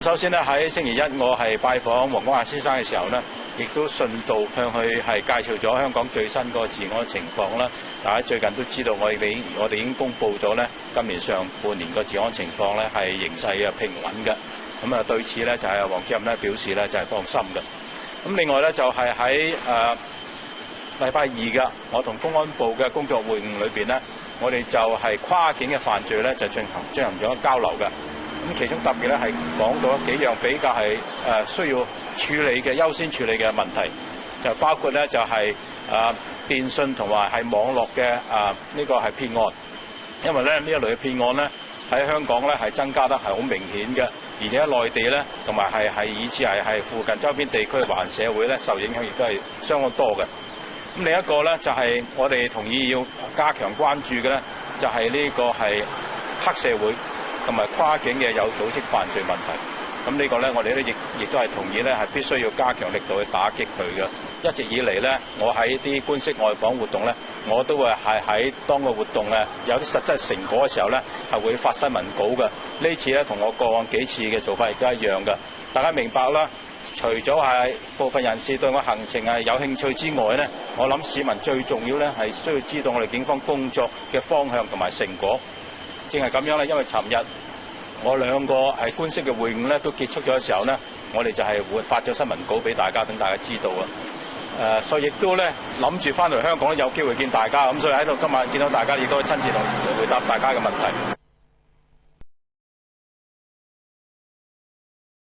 首先咧喺星期一我係拜訪黃光亞先生嘅時候呢，亦都順道向佢係介紹咗香港最新個治安情況啦。大家最近都知道我哋已經公布咗呢今年上半年個治安情況呢係形勢嘅平穩嘅。咁啊對此呢就係黃主任呢表示呢就係放心嘅。咁另外呢就係喺禮拜二嘅我同公安部嘅工作會晤裏邊呢，我哋就係跨境嘅犯罪呢就進行咗交流嘅。咁其中特別咧係講到幾樣比較係需要處理嘅優先處理嘅問題，就包括咧就係電信同埋係網絡嘅呢個係騙案，因為咧呢一類嘅騙案咧喺香港咧係增加得係好明顯嘅，而且喺內地咧同埋係以至係附近周邊地區華人社會咧受影響亦都係相當多嘅。咁另一個咧就係我哋同意要加強關注嘅咧，就係呢個係黑社會同埋跨境嘅有組織犯罪問題，咁呢個咧，我哋咧亦都係同意咧，係必須要加強力度去打擊佢嘅。一直以嚟咧，我喺啲官式外訪活動咧，我都會係喺當個活動有啲實質成果嘅時候咧，係會發新聞稿嘅。呢次咧同我過往幾次嘅做法亦都一樣嘅。大家明白啦，除咗係部分人士對我行程係有興趣之外咧，我諗市民最重要咧係需要知道我哋警方工作嘅方向同埋成果。正係咁樣咧，因為尋日我兩個係官式嘅會晤咧都結束咗嘅時候咧，我哋就係會發咗新聞稿俾大家，等大家知道啊。所以亦都咧諗住翻嚟香港有機會見大家，咁所以喺度今日見到大家亦都親自同回答大家嘅問題。